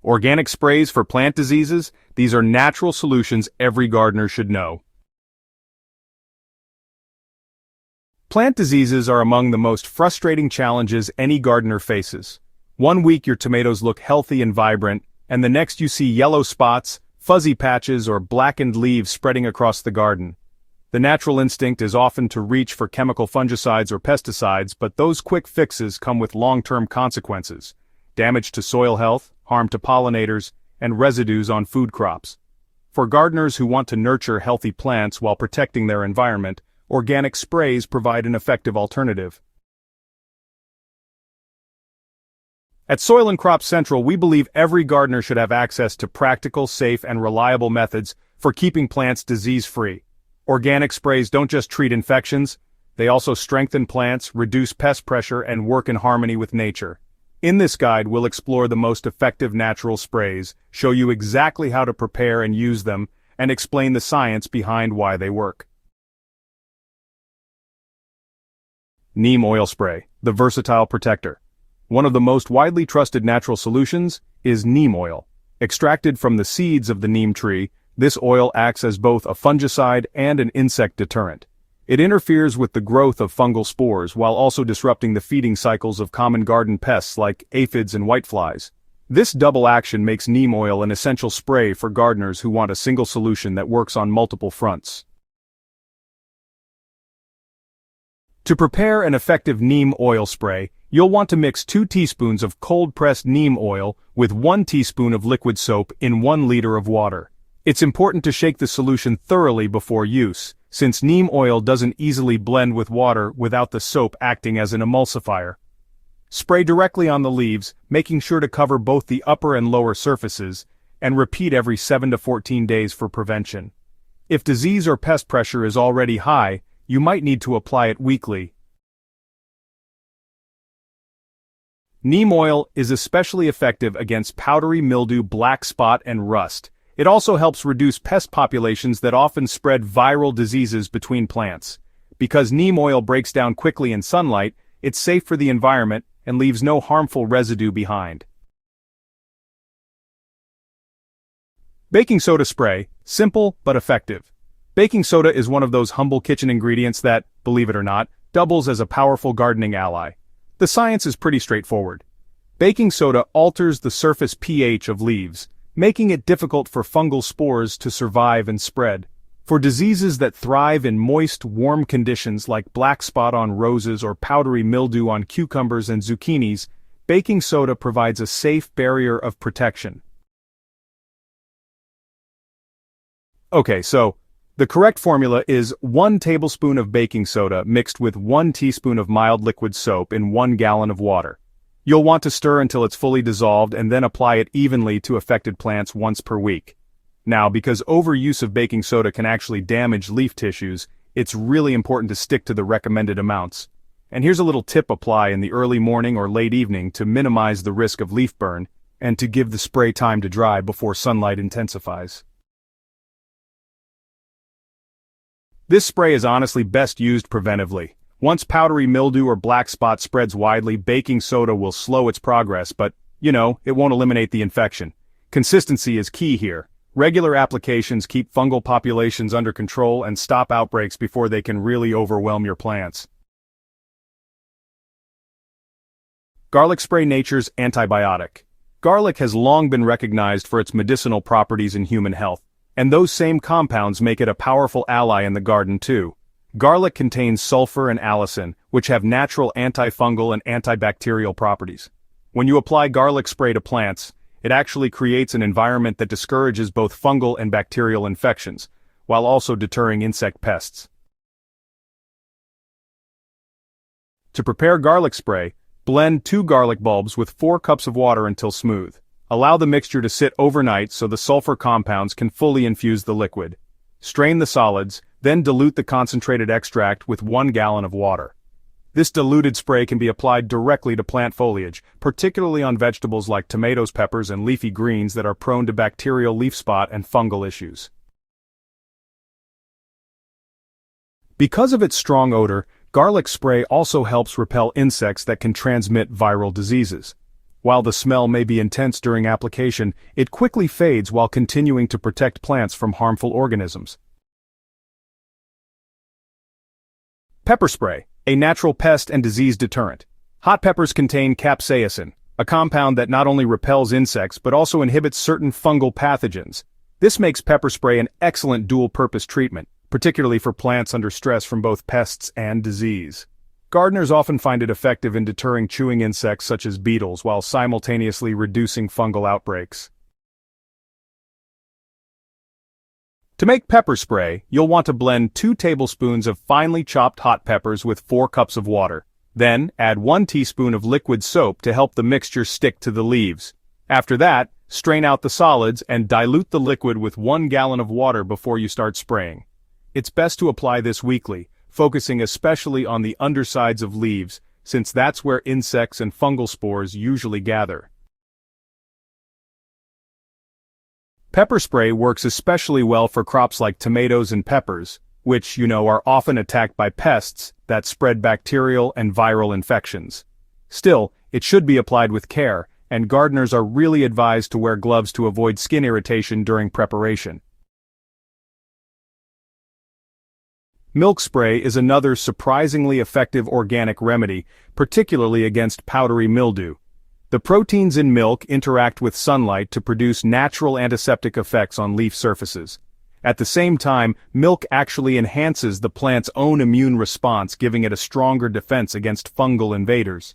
Organic sprays for plant diseases, these are natural solutions every gardener should know. Plant diseases are among the most frustrating challenges any gardener faces. One week your tomatoes look healthy and vibrant, and the next you see yellow spots, fuzzy patches, or blackened leaves spreading across the garden. The natural instinct is often to reach for chemical fungicides or pesticides, but those quick fixes come with long-term consequences: damage to soil health, harm to pollinators, and residues on food crops. For gardeners who want to nurture healthy plants while protecting their environment, organic sprays provide an effective alternative. At Soil and Crop Central, we believe every gardener should have access to practical, safe, and reliable methods for keeping plants disease-free. Organic sprays don't just treat infections, they also strengthen plants, reduce pest pressure, and work in harmony with nature. In this guide, we'll explore the most effective natural sprays, show you exactly how to prepare and use them, and explain the science behind why they work. Neem oil spray, the versatile protector. One of the most widely trusted natural solutions is neem oil. Extracted from the seeds of the neem tree, this oil acts as both a fungicide and an insect deterrent. It interferes with the growth of fungal spores while also disrupting the feeding cycles of common garden pests like aphids and whiteflies. This double action makes neem oil an essential spray for gardeners who want a single solution that works on multiple fronts. To prepare an effective neem oil spray, you'll want to mix 2 teaspoons of cold-pressed neem oil with 1 teaspoon of liquid soap in 1 liter of water. It's important to shake the solution thoroughly before use, since neem oil doesn't easily blend with water without the soap acting as an emulsifier. Spray directly on the leaves, making sure to cover both the upper and lower surfaces, and repeat every 7 to 14 days for prevention. If disease or pest pressure is already high, you might need to apply it weekly. Neem oil is especially effective against powdery mildew, black spot, and rust. It also helps reduce pest populations that often spread viral diseases between plants. Because neem oil breaks down quickly in sunlight, it's safe for the environment and leaves no harmful residue behind. Baking soda spray, simple but effective. Baking soda is one of those humble kitchen ingredients that, believe it or not, doubles as a powerful gardening ally. The science is pretty straightforward. Baking soda alters the surface pH of leaves, making it difficult for fungal spores to survive and spread. For diseases that thrive in moist, warm conditions like black spot on roses or powdery mildew on cucumbers and zucchinis, baking soda provides a safe barrier of protection. Okay, so the correct formula is 1 tablespoon of baking soda mixed with 1 teaspoon of mild liquid soap in 1 gallon of water. You'll want to stir until it's fully dissolved and then apply it evenly to affected plants once per week. Now, because overuse of baking soda can actually damage leaf tissues, it's really important to stick to the recommended amounts. And here's a little tip: apply in the early morning or late evening to minimize the risk of leaf burn, and to give the spray time to dry before sunlight intensifies. This spray is honestly best used preventively. Once powdery mildew or black spot spreads widely, baking soda will slow its progress, but, it won't eliminate the infection. Consistency is key here. Regular applications keep fungal populations under control and stop outbreaks before they can really overwhelm your plants. Garlic spray, nature's antibiotic. Garlic has long been recognized for its medicinal properties in human health, and those same compounds make it a powerful ally in the garden too. Garlic contains sulfur and allicin, which have natural antifungal and antibacterial properties. When you apply garlic spray to plants, it actually creates an environment that discourages both fungal and bacterial infections, while also deterring insect pests. To prepare garlic spray, blend 2 garlic bulbs with 4 cups of water until smooth. Allow the mixture to sit overnight so the sulfur compounds can fully infuse the liquid. Strain the solids, then dilute the concentrated extract with 1 gallon of water. This diluted spray can be applied directly to plant foliage, particularly on vegetables like tomatoes, peppers, and leafy greens that are prone to bacterial leaf spot and fungal issues. Because of its strong odor, garlic spray also helps repel insects that can transmit viral diseases. While the smell may be intense during application, it quickly fades while continuing to protect plants from harmful organisms. Pepper spray, a natural pest and disease deterrent. Hot peppers contain capsaicin, a compound that not only repels insects but also inhibits certain fungal pathogens. This makes pepper spray an excellent dual-purpose treatment, particularly for plants under stress from both pests and disease. Gardeners often find it effective in deterring chewing insects such as beetles while simultaneously reducing fungal outbreaks. To make pepper spray, you'll want to blend 2 tablespoons of finely chopped hot peppers with 4 cups of water. Then, add 1 teaspoon of liquid soap to help the mixture stick to the leaves. After that, strain out the solids and dilute the liquid with 1 gallon of water before you start spraying. It's best to apply this weekly, focusing especially on the undersides of leaves, since that's where insects and fungal spores usually gather. Pepper spray works especially well for crops like tomatoes and peppers, which, are often attacked by pests that spread bacterial and viral infections. Still, it should be applied with care, and gardeners are really advised to wear gloves to avoid skin irritation during preparation. Milk spray is another surprisingly effective organic remedy, particularly against powdery mildew. The proteins in milk interact with sunlight to produce natural antiseptic effects on leaf surfaces. At the same time, milk actually enhances the plant's own immune response, giving it a stronger defense against fungal invaders.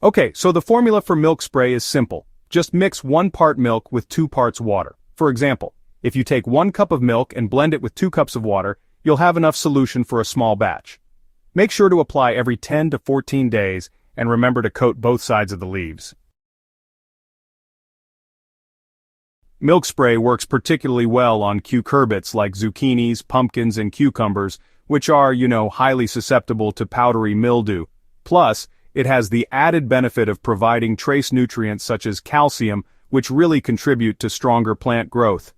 Okay, so the formula for milk spray is simple. Just mix 1 part milk with 2 parts water. For example, if you take 1 cup of milk and blend it with 2 cups of water, you'll have enough solution for a small batch. Make sure to apply every 10 to 14 days, and remember to coat both sides of the leaves. Milk spray works particularly well on cucurbits like zucchinis, pumpkins, and cucumbers, which are, highly susceptible to powdery mildew. Plus, it has the added benefit of providing trace nutrients such as calcium, which really contribute to stronger plant growth.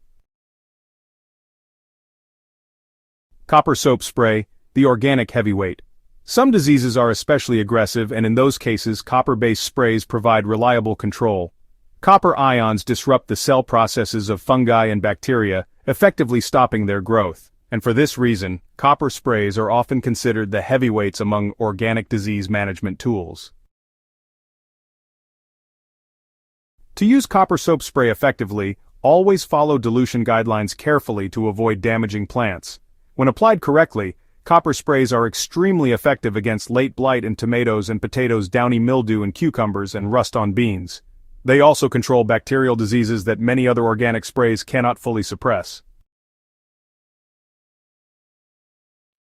Copper soap spray, the organic heavyweight. Some diseases are especially aggressive, and in those cases copper-based sprays provide reliable control. Copper ions disrupt the cell processes of fungi and bacteria, effectively stopping their growth. And for this reason, copper sprays are often considered the heavyweights among organic disease management tools. To use copper soap spray effectively, always follow dilution guidelines carefully to avoid damaging plants. When applied correctly, copper sprays are extremely effective against late blight in tomatoes and potatoes, downy mildew in cucumbers, and rust on beans. They also control bacterial diseases that many other organic sprays cannot fully suppress.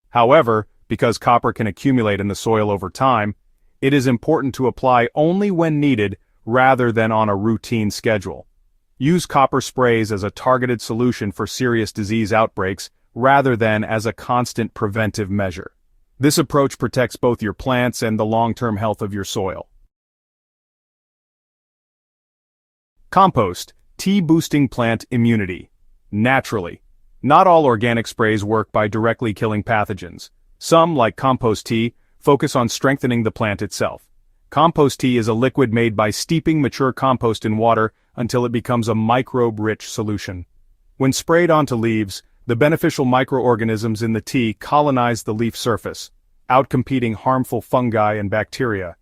However, because copper can accumulate in the soil over time, it is important to apply only when needed rather than on a routine schedule. Use copper sprays as a targeted solution for serious disease outbreaks rather than as a constant preventive measure. This approach protects both your plants and the long-term health of your soil. Compost, tea boosting plant immunity. Naturally. Not all organic sprays work by directly killing pathogens. Some, like compost tea, focus on strengthening the plant itself. Compost tea is a liquid made by steeping mature compost in water until it becomes a microbe-rich solution. When sprayed onto leaves, the beneficial microorganisms in the tea colonize the leaf surface, outcompeting harmful fungi and bacteria.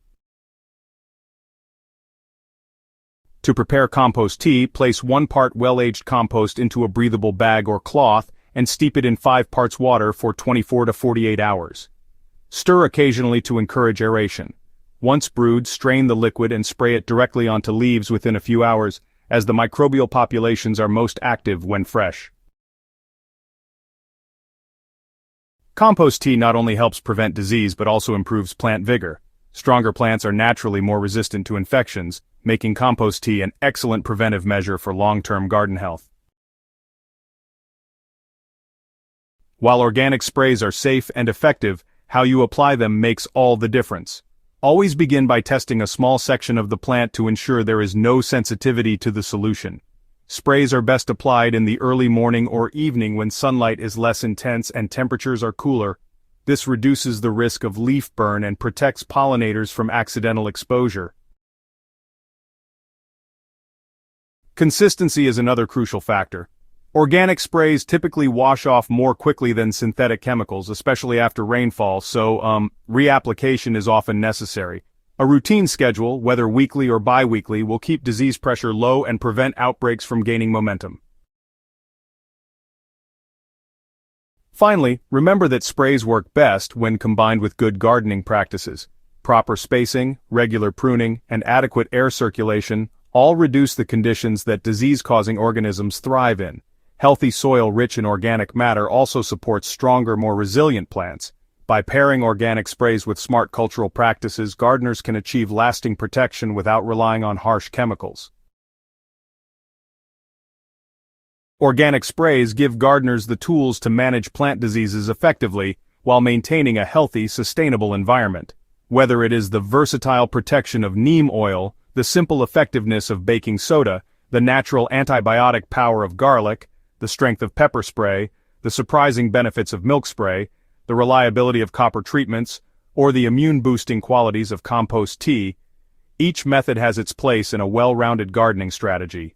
To prepare compost tea, place 1 part well-aged compost into a breathable bag or cloth and steep it in 5 parts water for 24 to 48 hours. Stir occasionally to encourage aeration. Once brewed, strain the liquid and spray it directly onto leaves within a few hours, as the microbial populations are most active when fresh. Compost tea not only helps prevent disease but also improves plant vigor. Stronger plants are naturally more resistant to infections, making compost tea an excellent preventive measure for long-term garden health. While organic sprays are safe and effective, how you apply them makes all the difference. Always begin by testing a small section of the plant to ensure there is no sensitivity to the solution. Sprays are best applied in the early morning or evening when sunlight is less intense and temperatures are cooler. This reduces the risk of leaf burn and protects pollinators from accidental exposure. Consistency is another crucial factor. Organic sprays typically wash off more quickly than synthetic chemicals, especially after rainfall, so reapplication is often necessary. A routine schedule, whether weekly or bi-weekly, will keep disease pressure low and prevent outbreaks from gaining momentum. Finally, remember that sprays work best when combined with good gardening practices. Proper spacing, regular pruning, and adequate air circulation all reduce the conditions that disease-causing organisms thrive in. Healthy soil rich in organic matter also supports stronger, more resilient plants. By pairing organic sprays with smart cultural practices, gardeners can achieve lasting protection without relying on harsh chemicals. Organic sprays give gardeners the tools to manage plant diseases effectively while maintaining a healthy, sustainable environment. Whether it is the versatile protection of neem oil, the simple effectiveness of baking soda, the natural antibiotic power of garlic, the strength of pepper spray, the surprising benefits of milk spray, the reliability of copper treatments, or the immune-boosting qualities of compost tea, each method has its place in a well-rounded gardening strategy.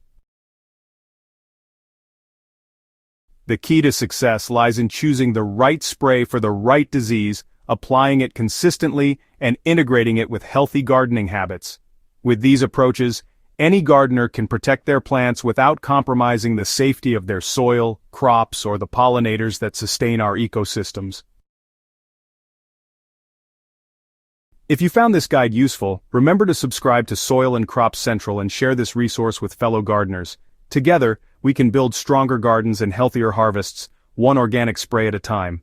The key to success lies in choosing the right spray for the right disease, applying it consistently, and integrating it with healthy gardening habits. With these approaches, any gardener can protect their plants without compromising the safety of their soil, crops, or the pollinators that sustain our ecosystems. If you found this guide useful, remember to subscribe to Soil and Crops Central and share this resource with fellow gardeners. Together, we can build stronger gardens and healthier harvests, one organic spray at a time.